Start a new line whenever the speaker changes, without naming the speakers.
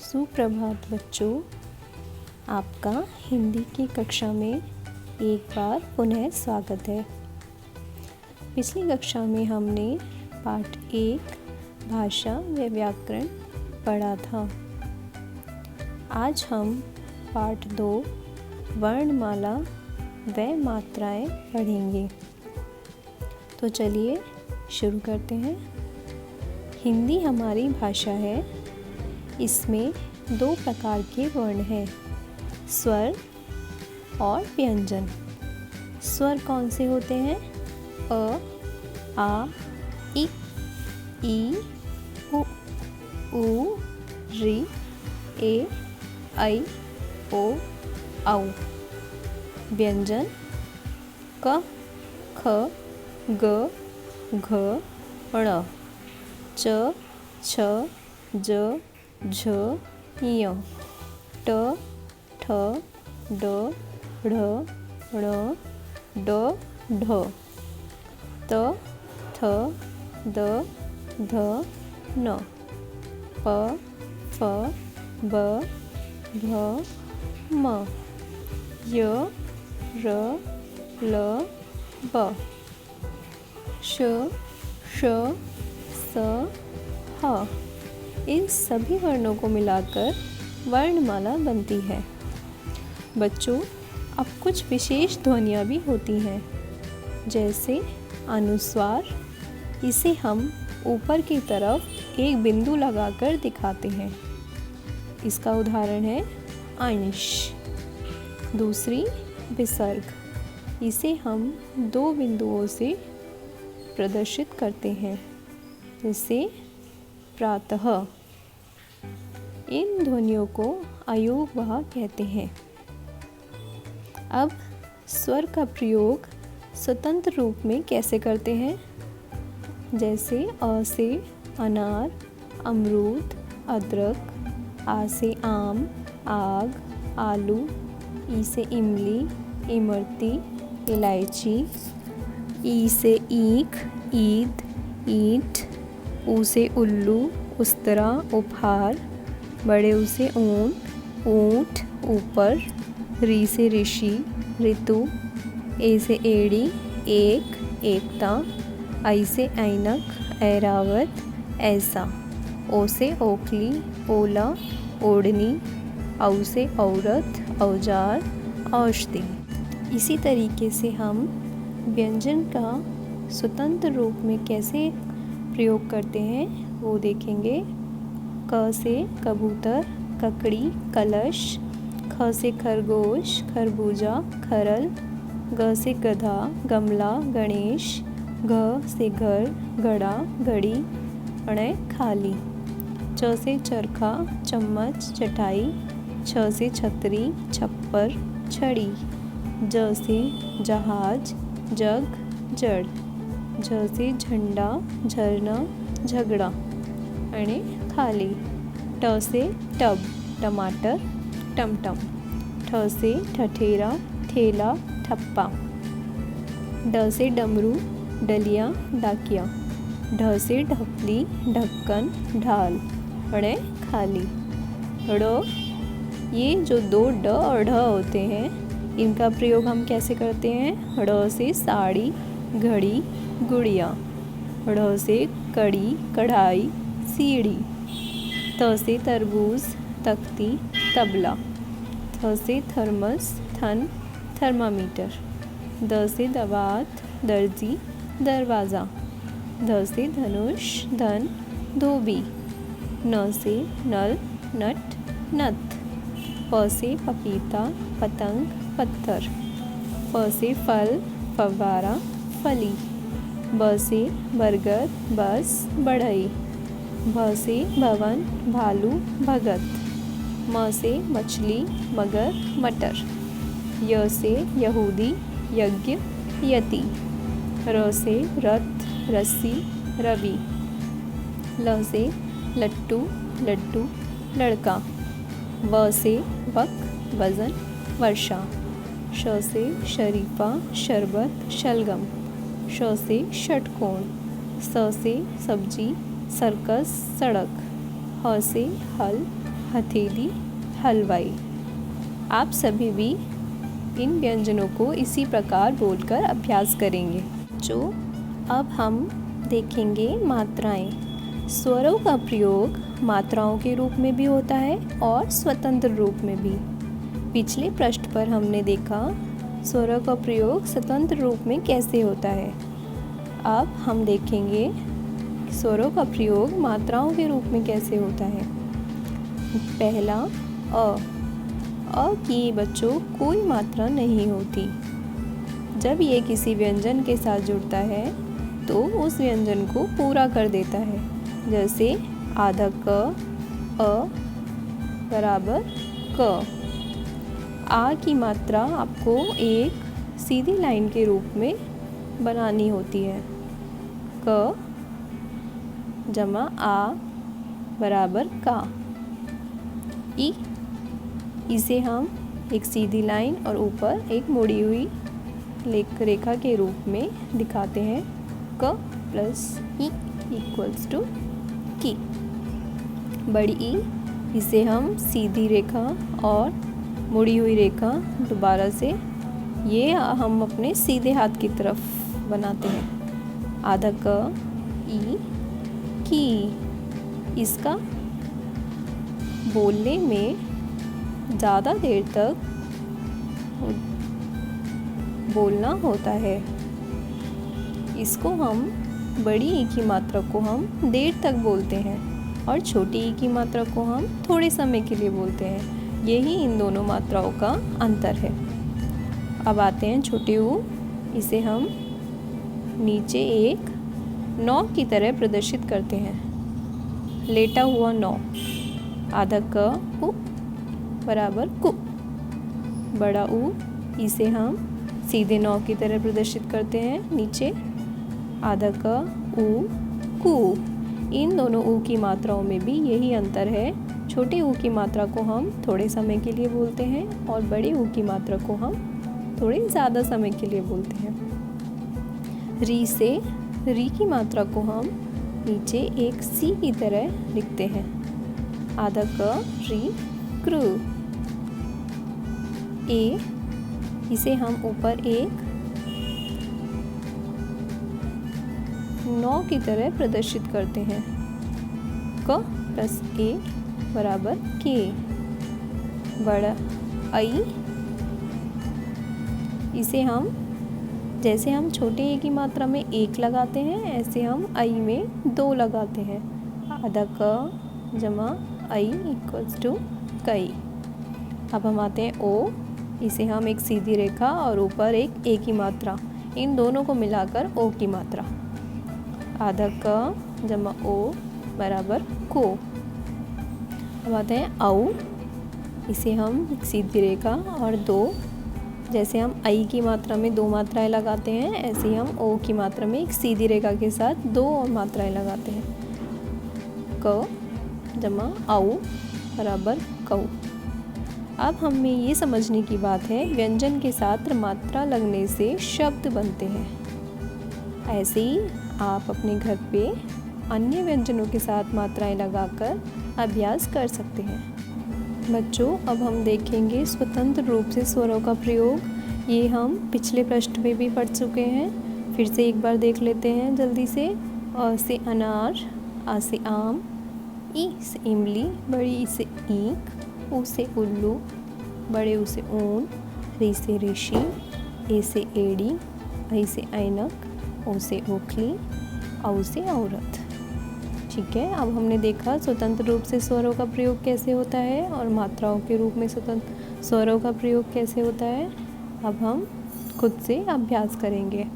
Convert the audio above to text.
सुप्रभात बच्चों, आपका हिंदी की कक्षा में एक बार पुनः स्वागत है। पिछली कक्षा में हमने पाठ 1 भाषा व व्याकरण पढ़ा था। आज हम पाठ 2 वर्णमाला व मात्राएं पढ़ेंगे। तो चलिए शुरू करते हैं। हिंदी हमारी भाषा है। इसमें 2 प्रकार के वर्ण हैं, स्वर और व्यंजन। स्वर कौन से होते हैं? अ, आ, इ, ई, उ, ऋ, ए, ऐ, ओ, औ। व्यंजन क, ख, ग, घ, ण, च, छ, ज, झ, ञ, ट, ठ, ड, ढ, ण, ड, ढ, त, थ, द, ध, न, प, फ, ब, भ, म, य, र, ल, ब, श, श, स, ह। इन सभी वर्णों को मिलाकर वर्णमाला बनती है। बच्चों, अब कुछ विशेष ध्वनियाँ भी होती हैं, जैसे अनुस्वार। इसे हम ऊपर की तरफ एक बिंदु लगाकर दिखाते हैं। इसका उदाहरण है अंश। दूसरी विसर्ग। इसे हम 2 बिंदुओं से प्रदर्शित करते हैं, जैसे प्रातः। इन ध्वनियों को अयोगवाह कहते हैं। अब स्वर का प्रयोग स्वतंत्र रूप में कैसे करते हैं? जैसे अ से अनार, अमरूद, अदरक, आ से आम, आग, आलू, ई से इमली, इमरती, इलायची, ई से ईख, ईद, ईंट, ऊ से उल्लू, उस्तरा, उपहार, बड़े ऊ से ऊन, ऊंट, ऊपर, री से ऋषि, ऋतु, ए से एड़ी, एक, एकता, आई से ऐनक, ऐरावत, ऐसा, ओ से ओखली, ओला, ओढ़नी, औ से औरत, औजार, औषधि। इसी तरीके से हम व्यंजन का स्वतंत्र रूप में कैसे प्रयोग करते हैं वो देखेंगे। क से कबूतर, ककड़ी, कलश, ख से खरगोश, खरबूजा, खरल, ग से गधा, गमला, गणेश, घ से घर, घड़ा, घड़ी, ण खाली, च से चरखा, चम्मच, चटाई, छ से छतरी, छप्पर, छड़ी, ज से जहाज, जग, जड़, झ से झंडा, झरना, झगड़ा, अणे खाली, ट से टब, टमाटर, टमटम, ठ से ठठेरा, ठेला, ठप्पा, ड से डमरू, डलिया, डाकिया, ढ से ढपली, ढक्कन, ढाल, ण खाली, ड़। ये जो 2 ड और ढ होते हैं, इनका प्रयोग हम कैसे करते हैं? ड़ से साड़ी, घड़ी, गुड़िया, ढ़ से कड़ी, कढ़ाई, सीढ़ी, त से तरबूज, तख्ती, तबला, थ से थर्मस, थन, थर्मामीटर, द से दवात, दर्जी, दरवाज़ा, ध से धनुष, धन, धोबी, न से नल, नट, नथ, प से पपीता, पतंग, पत्थर, फ से फल, फव्वारा, फली, ब से बरगद, बस, बढ़ई, भ से भवन, भालू, भगत, म से मछली, मगर, मटर, य से यहूदी, यज्ञ, यति, र से रथ, रस्सी, रवि, ल से लट्टू, लड्डू, लड़का, व से वक, वजन, वर्षा, श से शरीफा, शरबत, शलगम, श से षटकोण, स से सब्जी, सर्कस, सड़क, ह से हल, हथेली, हलवाई। आप सभी भी इन व्यंजनों को इसी प्रकार बोलकर अभ्यास करेंगे। जो अब हम देखेंगे मात्राएं। स्वरों का प्रयोग मात्राओं के रूप में भी होता है और स्वतंत्र रूप में भी। पिछले पृष्ठ पर हमने देखा स्वरों का प्रयोग स्वतंत्र रूप में कैसे होता है। अब हम देखेंगे स्वरों का प्रयोग मात्राओं के रूप में कैसे होता है। पहला अ की बच्चों कोई मात्रा नहीं होती। जब ये किसी व्यंजन के साथ जुड़ता है तो उस व्यंजन को पूरा कर देता है। जैसे आधा क, अ बराबर क। आ की मात्रा आपको एक सीधी लाइन के रूप में बनानी होती है। क जमा आ बराबर का। ई, इसे हम एक सीधी लाइन और ऊपर एक मुड़ी हुई रेखा के रूप में दिखाते हैं। क प्लस ई इक्वल्स टू की। बड़ी ई, इसे हम सीधी रेखा और मुड़ी हुई रेखा दोबारा से ये हम अपने सीधे हाथ की तरफ बनाते हैं। आधा क ई की। इसका बोलने में ज़्यादा देर तक बोलना होता है। इसको हम बड़ी ई की मात्रा को हम देर तक बोलते हैं और छोटी ई की मात्रा को हम थोड़े समय के लिए बोलते हैं। यही इन दोनों मात्राओं का अंतर है। अब आते हैं छोटे ऊ। इसे हम नीचे एक नौ की तरह प्रदर्शित करते हैं। लेटा हुआ नौ। आधा क उ बराबर कु। बड़ा ऊ, इसे हम सीधे नौ की तरह प्रदर्शित करते हैं। नीचे आधा क उ कु। इन दोनों ऊ की मात्राओं में भी यही अंतर है। छोटे ऊ की मात्रा को हम थोड़े समय के लिए बोलते हैं और बड़े ऊ की मात्रा को हम थोड़े ज़्यादा समय के लिए बोलते हैं। री से री की मात्रा को हम नीचे एक सी की तरह लिखते हैं। आधा क री कृ। ए, इसे हम ऊपर एक नौ की तरह प्रदर्शित करते हैं। क प्लस ए बराबर के। बड़ा आई, इसे हम जैसे हम छोटे ए की मात्रा में एक लगाते हैं ऐसे हम आई में दो लगाते हैं। आधा क जमा आई इक्वल्स टू कई। अब हम आते हैं ओ। इसे हम एक सीधी रेखा और ऊपर एक ए की मात्रा, इन दोनों को मिलाकर ओ की मात्रा। आधा क जमा ओ बराबर को। अब आते हैं औ। इसे हम एक सीधी रेखा और दो, जैसे हम आई की मात्रा में दो मात्राएं लगाते हैं ऐसे ही हम ओ की मात्रा में एक सीधी रेखा के साथ दो और मात्राएं लगाते हैं। क जमा औ बराबर कौ। अब हमें ये समझने की बात है व्यंजन के साथ मात्रा लगने से शब्द बनते हैं। ऐसे ही आप अपने घर पे अन्य व्यंजनों के साथ मात्राएं लगाकर अभ्यास कर सकते हैं। बच्चों, अब हम देखेंगे स्वतंत्र रूप से स्वरों का प्रयोग। ये हम पिछले पृष्ठ में भी पढ़ चुके हैं। फिर से एक बार देख लेते हैं जल्दी से। अ से अनार, आ से आम, ई से इमली, बड़ी ई से ईंख, ऊ से उल्लू, बड़े ऊ से ऊन, री से ऋषि, ए से एड़ी, आई से ऐनक, ओ से ओखली, औ से औरत। ठीक है, अब हमने देखा स्वतंत्र रूप से स्वरों का प्रयोग कैसे होता है और मात्राओं के रूप में स्वतंत्र स्वरों का प्रयोग कैसे होता है। अब हम खुद से अभ्यास करेंगे।